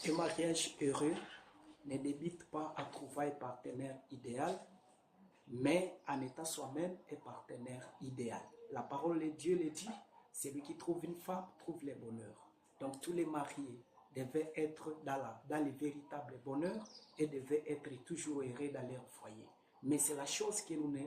Un mariage heureux ne débute pas à trouver un partenaire idéal, mais en étant soi-même un partenaire idéal. La parole de Dieu le dit, celui qui trouve une femme trouve le bonheur. Donc tous les mariés devaient être dans le véritable bonheur et devaient être toujours heureux dans leur foyer. Mais c'est la chose que nous ne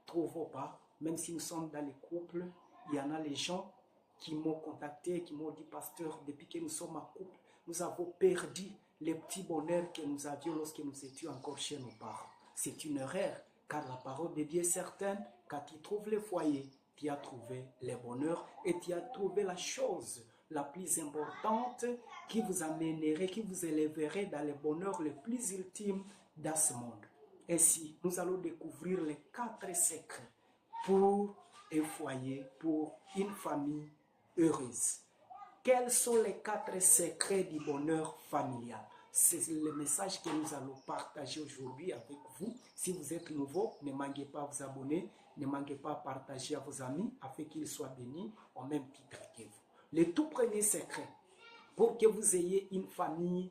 trouvons pas, même si nous sommes dans les couples, il y en a les gens qui m'ont contacté, qui m'ont dit, pasteur, depuis que nous sommes en couple, nous avons perdu les petits bonheurs que nous avions lorsque nous étions encore chez nos parents. C'est une erreur, car la parole de Dieu est certaine, quand tu trouves le foyer, tu as trouvé le bonheur et tu as trouvé la chose la plus importante qui vous amènerait, qui vous élèverait dans le bonheur le plus ultime dans ce monde. Ainsi, nous allons découvrir les 4 secrets pour un foyer, pour une famille heureuse. Quels sont les 4 secrets du bonheur familial? C'est le message que nous allons partager aujourd'hui avec vous. Si vous êtes nouveau, ne manquez pas à vous abonner, ne manquez pas à partager à vos amis afin qu'ils soient bénis au même titre que vous. Le tout premier secret pour que vous ayez une famille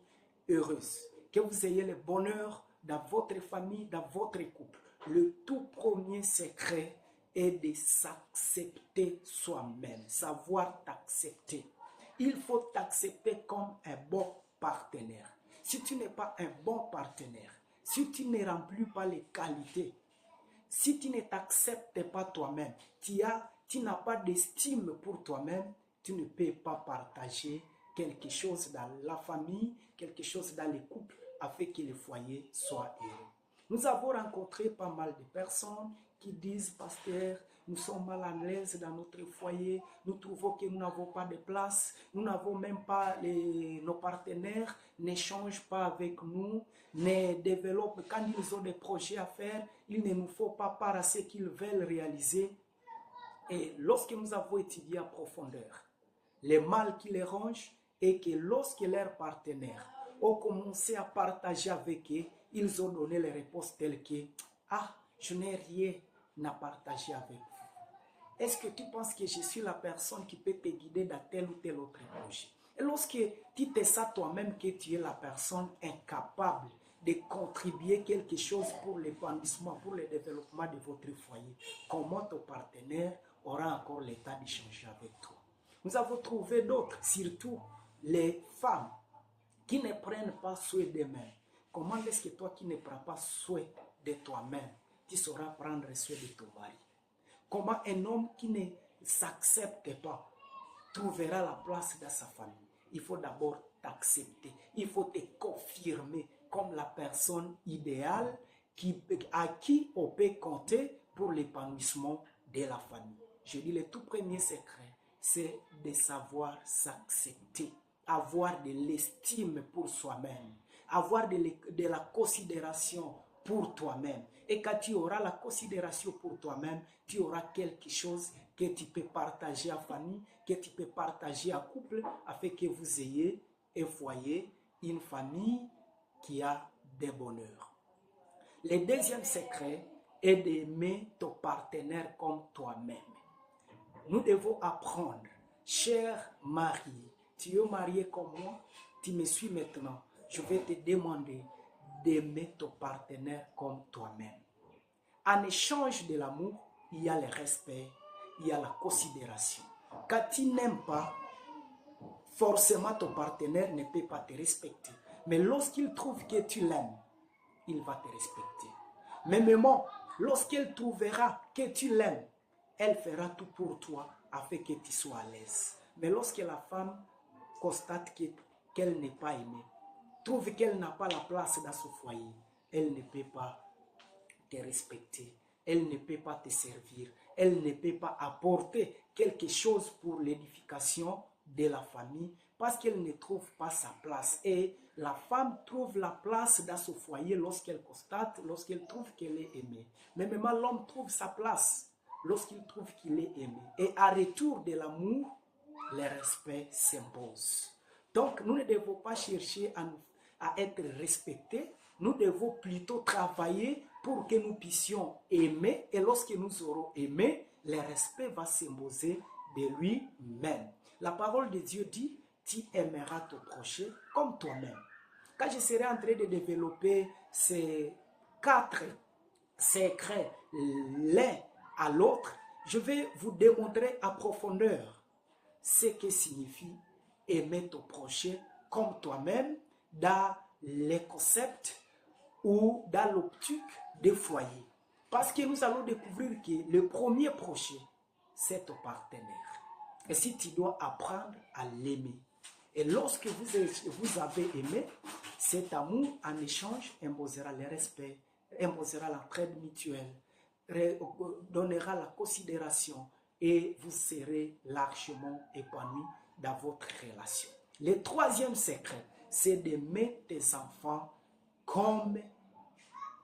heureuse, que vous ayez le bonheur dans votre famille, dans votre couple. Le tout premier secret est de s'accepter soi-même, savoir t'accepter. Il faut t'accepter comme un bon partenaire. Si tu n'es pas un bon partenaire, si tu ne remplis pas les qualités, si tu ne t'acceptes pas toi-même, tu n'as pas d'estime pour toi-même, tu ne peux pas partager quelque chose dans la famille, quelque chose dans les couples, afin que le foyer soit heureux. Nous avons rencontré pas mal de personnes qui disent, pasteur, nous sommes mal à l'aise dans notre foyer, nous trouvons que nous n'avons pas de place, nous n'avons même pas, nos partenaires n'échangent pas avec nous, ne développent, quand ils ont des projets à faire, il ne nous faut pas part à ce qu'ils veulent réaliser. Et lorsque nous avons étudié en profondeur les mal qui les rongent, et que lorsque leurs partenaires ont commencé à partager avec eux, ils ont donné les réponses telles que « Ah, je n'ai rien à partager avec vous. Est-ce que tu penses que je suis la personne qui peut te guider dans tel ou tel autre projet ?» Et lorsque tu te sens toi-même que tu es la personne incapable de contribuer quelque chose pour l'épanouissement, pour le développement de votre foyer, comment ton partenaire aura encore l'état d'échanger avec toi? Nous avons trouvé d'autres, surtout les femmes, qui ne prennent pas soin d'eux-mêmes. Comment est-ce que toi qui ne prends pas soin de toi-même, tu sauras prendre soin de ton mari? Comment un homme qui ne s'accepte pas trouvera la place dans sa famille? Il faut d'abord t'accepter. Il faut te confirmer comme la personne idéale à qui on peut compter pour l'épanouissement de la famille. Je dis le tout premier secret, c'est de savoir s'accepter, avoir de l'estime pour soi-même, avoir de la considération pour toi-même. Et quand tu auras la considération pour toi-même, tu auras quelque chose que tu peux partager en famille, que tu peux partager en couple, afin que vous ayez un foyer, une famille qui a des bonheurs. Le deuxième secret est d'aimer ton partenaire comme toi-même. Nous devons apprendre, cher mari, tu es marié comme moi, tu me suis maintenant, je vais te demander d'aimer ton partenaire comme toi-même. En échange de l'amour, il y a le respect, il y a la considération. Quand tu n'aimes pas, forcément ton partenaire ne peut pas te respecter. Mais lorsqu'il trouve que tu l'aimes, il va te respecter. Mêmement, lorsqu'elle trouvera que tu l'aimes, elle fera tout pour toi afin que tu sois à l'aise. Mais lorsque la femme constate qu'elle n'est pas aimée, trouve qu'elle n'a pas la place dans ce foyer, elle ne peut pas te respecter, elle ne peut pas te servir, elle ne peut pas apporter quelque chose pour l'édification de la famille parce qu'elle ne trouve pas sa place. Et la femme trouve la place dans ce foyer lorsqu'elle constate, lorsqu'elle trouve qu'elle est aimée. Mais même l'homme trouve sa place lorsqu'il trouve qu'il est aimé. Et à retour de l'amour, le respect s'impose. Donc, nous ne devons pas chercher à être respectés. Nous devons plutôt travailler pour que nous puissions aimer. Et lorsque nous aurons aimé, le respect va s'imposer de lui-même. La parole de Dieu dit tu aimeras ton prochain comme toi-même. Quand je serai en train de développer ces 4 secrets l'un à l'autre, je vais vous démontrer à profondeur ce que signifie aimer ton prochain comme toi-même dans les concepts ou dans l'optique des foyers. Parce que nous allons découvrir que le premier prochain, c'est ton partenaire. Et si tu dois apprendre à l'aimer. Et lorsque vous avez aimé, cet amour en échange imposera le respect, imposera l'entraide mutuelle, donnera la considération et vous serez largement épanoui dans votre relation. Le troisième secret, c'est d'aimer tes enfants comme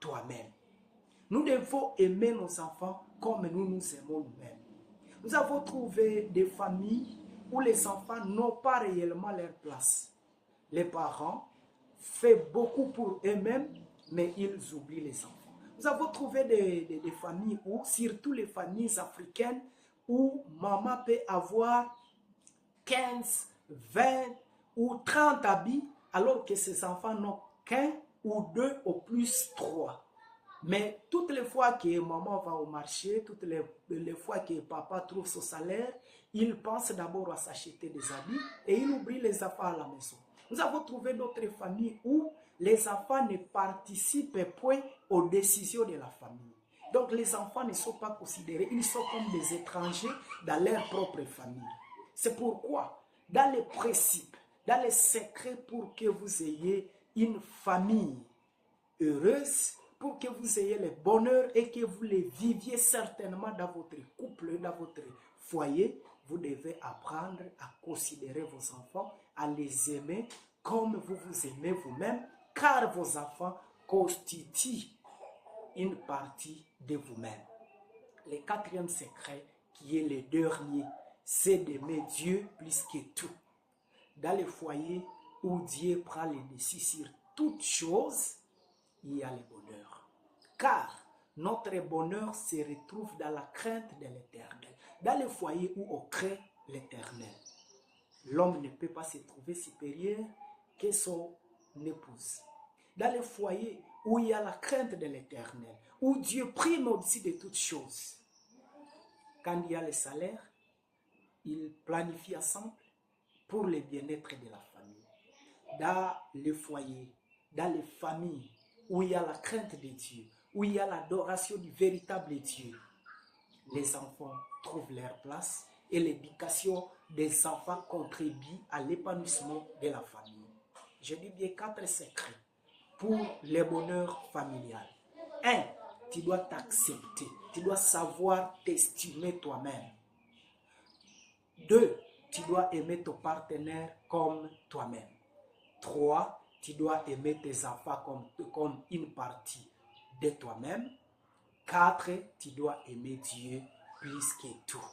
toi-même. Nous devons aimer nos enfants comme nous nous aimons nous-mêmes. Nous avons trouvé des familles où les enfants n'ont pas réellement leur place. Les parents font beaucoup pour eux-mêmes, mais ils oublient les enfants. Nous avons trouvé des familles où, surtout les familles africaines, où maman peut avoir 15, 20 ou 30 habits, alors que ses enfants n'ont qu'un ou deux, au plus 3. Mais toutes les fois que maman va au marché, toutes les fois que papa trouve son salaire, il pense d'abord à s'acheter des habits et il oublie les enfants à la maison. Nous avons trouvé d'autres familles où les enfants ne participent point aux décisions de la famille. Donc les enfants ne sont pas considérés, ils sont comme des étrangers dans leur propre famille. C'est pourquoi, dans les principes, dans les secrets pour que vous ayez une famille heureuse, pour que vous ayez le bonheur et que vous les viviez certainement dans votre couple, dans votre foyer, vous devez apprendre à considérer vos enfants, à les aimer comme vous vous aimez vous-même, car vos enfants constituent une partie de vous-même. Le quatrième secret, qui est le dernier, c'est d'aimer Dieu plus que tout. Dans le foyer où Dieu prend les décisions sur toutes choses, il y a le bonheur. Car notre bonheur se retrouve dans la crainte de l'Éternel. Dans le foyer où on craint l'Éternel, l'homme ne peut pas se trouver supérieur que son épouse. Dans le foyer où il y a la crainte de l'Éternel, où Dieu prime au-dessus de toutes choses, quand il y a le salaire, il planifie ensemble pour le bien-être de la famille. Dans le foyer, dans les familles, où il y a la crainte de Dieu, où il y a l'adoration du véritable Dieu, les enfants trouvent leur place et l'éducation des enfants contribue à l'épanouissement de la famille. Je dis bien 4 secrets pour le bonheur familial. 1. Tu dois t'accepter, tu dois savoir t'estimer toi-même. 2. Tu dois aimer ton partenaire comme toi-même. 3. Tu dois aimer tes enfants comme une partie de toi-même. 4. Tu dois aimer Dieu plus que tout.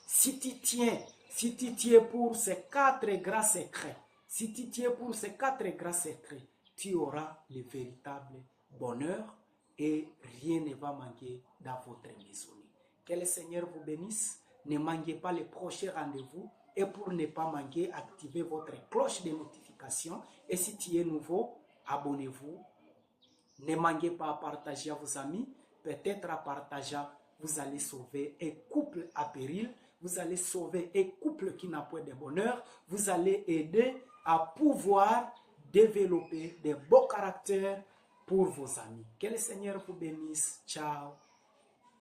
Si tu tiens pour ces 4 grands secrets, tu auras le véritable bonheur et rien ne va manquer dans votre maison. Que le Seigneur vous bénisse. Ne manquez pas les prochains rendez-vous et pour ne pas manquer, activez votre cloche de notification. Et si tu es nouveau, abonnez-vous. Ne manquez pas à partager à vos amis. Peut-être à partager, vous allez sauver un couple à péril. Vous allez sauver un couple qui n'a pas de bonheur. Vous allez aider à pouvoir développer des beaux caractères pour vos amis. Que le Seigneur vous bénisse. Ciao.